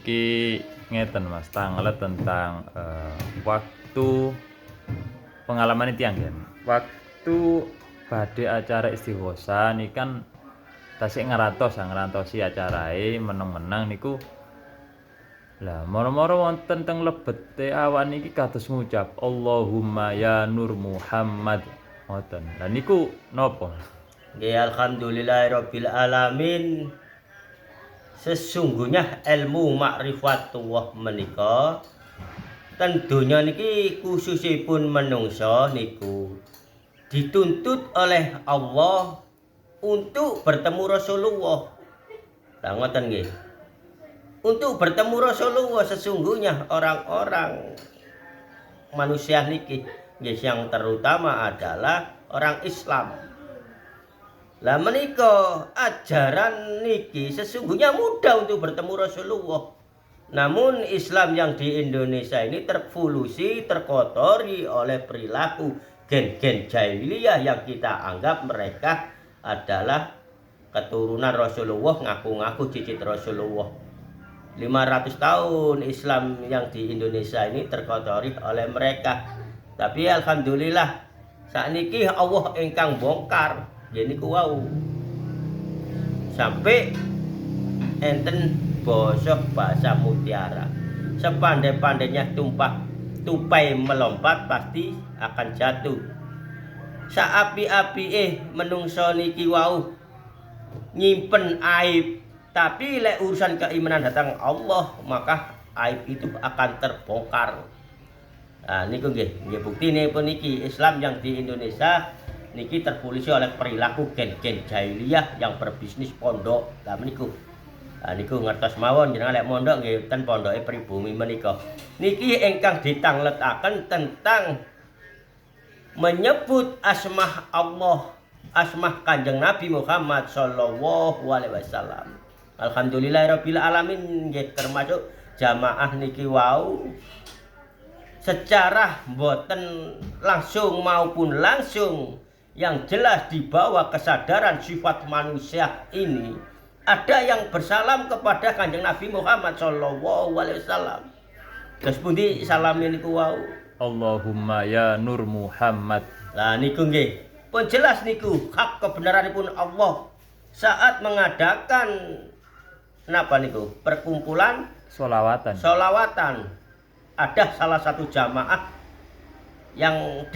Niki ngeten Mas, tanglet tentang waktu pengalaman itu yang waktu badhe acara istighosa niki kan tasik ngerantosi acarae meneng-meneng niku lah moro-moro wonten teng lebete awan niki kados ngucap Allahumma ya Nur Muhammad ngoten. Lah niku napa? Nggih, alhamdulillahirabbil alamin. Sesungguhnya ilmu ma'rifatullah menika ten donya niki khususipun menungsa niku dituntut oleh Allah untuk bertemu Rasulullah. Lah ngoten nggih. Untuk bertemu Rasulullah sesungguhnya orang-orang manusia niki nggih yang terutama adalah orang Islam. Lah menika ajaran niki sesungguhnya mudah untuk bertemu Rasulullah. Namun Islam yang di Indonesia ini terpolusi, terkotori oleh perilaku gen-gen jahiliyah yang kita anggap mereka adalah keturunan Rasulullah, ngaku-ngaku cicit Rasulullah. 500 tahun Islam yang di Indonesia ini terkotori oleh mereka. Tapi alhamdulillah sakniki Allah ingkang bongkar niku wau. Sampai enten bosok bahasa mutiara. Sepandai-pandainya tupai melompat pasti akan jatuh. Saapi-apike menungso niki wau nyimpen aib, tapi lek urusan keimanan datang Allah maka aib itu akan terbongkar. Nah niku nggih buktine pun niki Islam yang di Indonesia niki terpolusi oleh perilaku gen-gen jahiliyah yang berbisnis pondok. Lah meniku. Nah niku ngertos mawon jenengan lek mondok nggih ten pondoke pribumi menika. Niki ingkang ditangletaken tentang menyebut asma Allah, asma Kanjeng Nabi Muhammad sallallahu alaihi wasallam. Alhamdulillahirabbil alamin nggih termasuk jamaah niki wau secara mboten langsung maupun langsung yang jelas di bawah kesadaran sifat manusia ini ada yang bersalam kepada Kanjeng Nabi Muhammad sallallahu alaihi wasallam. Terus pundi salame niku wau? Allahumma ya Nur Muhammad. Lah niku nggih. Pun jelas niku hak kebenaranipun Allah saat mengadakan napa niku? Perkumpulan solawatan. Ada salah satu jamaah yang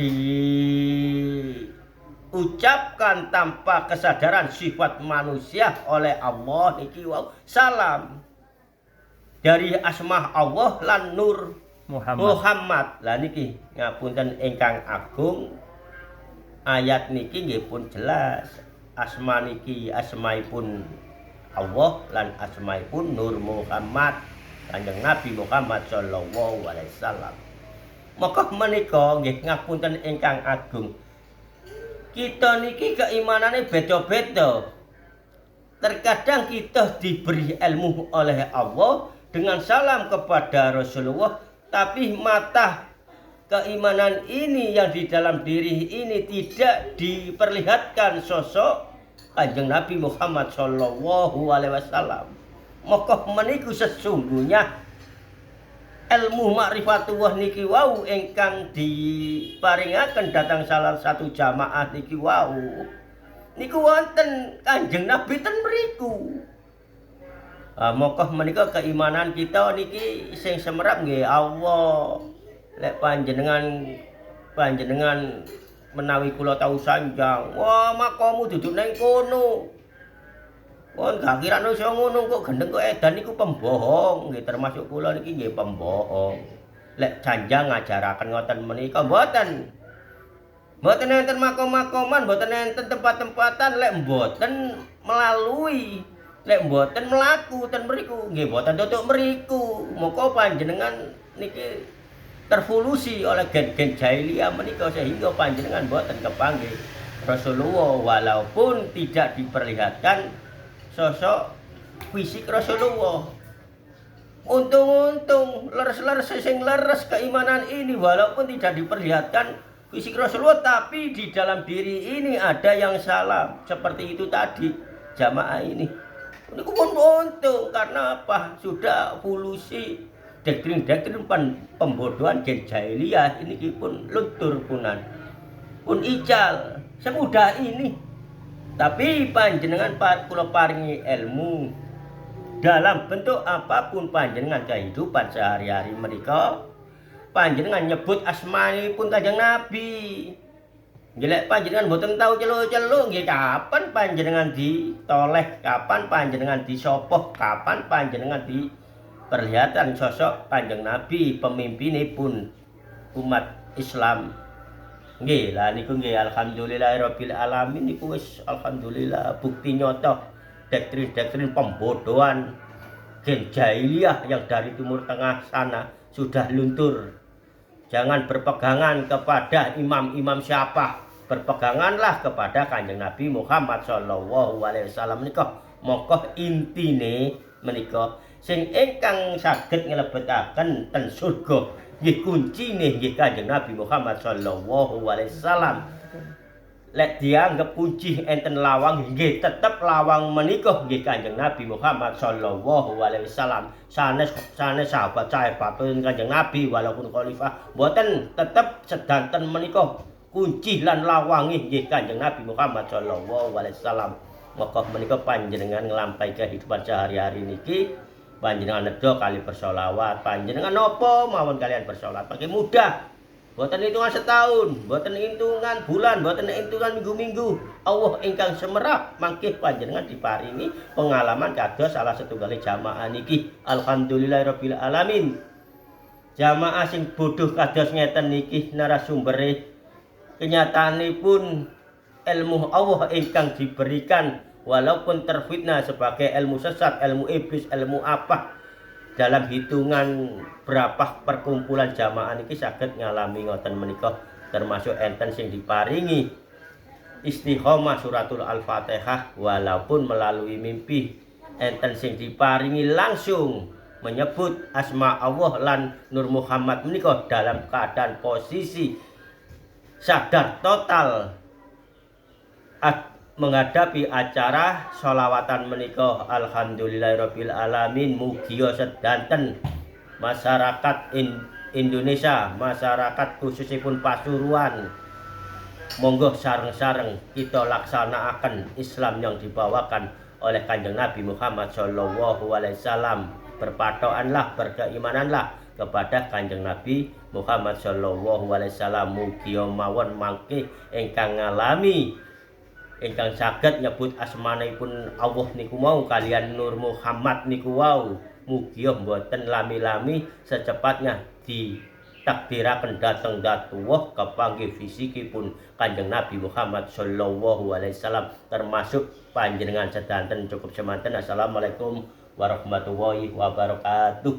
diucapkan tanpa kesadaran sifat manusia oleh Allah niki wau salam dari asma Allah lan Nur Muhammad. Lah niki ngapunten ingkang agung, ayat niki nggih pun jelas asma niki asmaipun Allah lan asmaipun Nur Muhammad Kanjeng Nabi Muhammad sallallahu alaihi wasallam. Maka menika nggih ngapunten ingkang agung. Kita niki keimanane beda-beda. Terkadang kita diberi ilmu oleh Allah dengan salam kepada Rasulullah, tapi mata keimanan ini yang di dalam diri ini tidak diperlihatkan sosok Kanjeng Nabi Muhammad sallallahu alaihi wasallam. Maka meniku sesungguhnya ilmu ma'rifatullah niki wau ingkang diparingaken datang salah satu jamaah niki wau niku wonten Kanjeng Nabi ten mriku. Maka menika keimanan kita niki sing semerap nggih Allah. Lek panjenengan menawi kula tau sanjang, wah makamu duduk nang kono. Wong gak kirane iso ngono kok gendeng kok edan niku pembohong nggih, termasuk kula niki nggih pembohong. Lek janjang ngajaraken ngoten menika mboten enten makom-makoman, mboten enten tempat-tempatan, lek mboten melalui, lek mboten mlaku ten mriku nggih mboten tutuk mriku. Moko panjenengan niki terpolusi oleh gen-gen jahiliyah menika sehingga panjenengan mboten kepanggih Rasulullah walaupun tidak diperlihatkan sosok fisik Rasulullah. Untung-untung leres-leres sing leres keimanan ini walaupun tidak diperlihatkan fisik Rasulullah, tapi di dalam diri ini ada yang salah seperti itu tadi jamaah ini. Niku pun untung karena apa? Sudah polusi doktrin-doktrin pembodohan gen jahiliyah ini pun luntur punan. Pun ical semudah ini. Tapi panjenengan kula paringi ilmu dalam bentuk apapun panjenengan kehidupan sehari-hari mereka. Panjenengan nyebut asmanipun Kanjeng Nabi. Jelek panjenengan mboten tahu celo-celo nggih kapan panjenengan ditoleh, kapan panjenengan disopoh, kapan panjenengan diperlihatkan sosok Kanjeng Nabi pemimpinipun umat Islam. Nggih, lah niku nggih alhamdulillahirabbil alamin niku wis alhamdulillah bukti nyata doktrin-doktrin pembodohan gen jahiliyah yang dari Timur Tengah sana sudah luntur. Jangan berpegangan kepada imam-imam siapa, berpeganganlah kepada Kanjeng Nabi Muhammad sallallahu alaihi wasallam menika. Mongko intine menika sing ingkang saged nglebetaken ten surga nggih kuncine nggih Kanjeng Nabi Muhammad sallallahu alaihi wasallam. Lek dianggep kunci enten lawang nggih tetep lawang menika nggih Kanjeng Nabi Muhammad sallallahu alaihi wasallam. Sanes sahabat-sahabatipun Kanjeng Nabi walaupun khalifah mboten tetep sedanten menika kunci lan lawange nggih Kanjeng Nabi Muhammad sallallahu alaihi wasallam. Maka menika panjenengan nglampahi kehidupan sehari-hari niki panjenengan nedha kali bersolawat, panjenengan napa mawon kalian bersolawat pakai mudah. Boten hitungan setahun, boten hitungan bulan, boten hitungan minggu-minggu. Allah ingkang semerap mangke panjenengan diparingi pengalaman kados salah setunggal jamaah niki. Alhamdulillahirabbil alamin. Jamaah sing bodoh kados ngeten niki narasumbere kenyataanipun ilmu Allah ingkang diberikan walaupun terfitnah sebagai ilmu sesat, ilmu iblis, ilmu apa. Dalam hitungan berapa perkumpulan jamaah niki saged ngalami ngoten menika termasuk enten sing diparingi istiqomah suratul Al-Fatihah walaupun melalui mimpi, enten sing diparingi langsung menyebut asma Allah lan Nur Muhammad menika dalam keadaan posisi sadar total menghadapi acara sholawatan menika. Alhamdulillahirabbil alamin. Mugia sedanten masyarakat Indonesia, masyarakat khususipun Pasuruan, monggo sareng-sareng kita laksanakan Islam yang dibawakan oleh Kanjeng Nabi Muhammad sallallahu alaihi wasallam. Berpatokanlah, berkeimananlah kepada Kanjeng Nabi Muhammad sallallahu alaihi wasallam. Mugia mawon mangke ingkang ngalami ingkang saged nyebut asmanipun Allah niku mau kalian Nur Muhammad niku wau, mugia mboten lami-lami secepatnya ditakdiraken dhateng datuwuh kepanggih fisikipun Kanjeng Nabi Muhammad sallallahu alaihi wasallam, termasuk panjenengan sedanten cukup semanten. Assalamualaikum warahmatullahi wabarakatuh.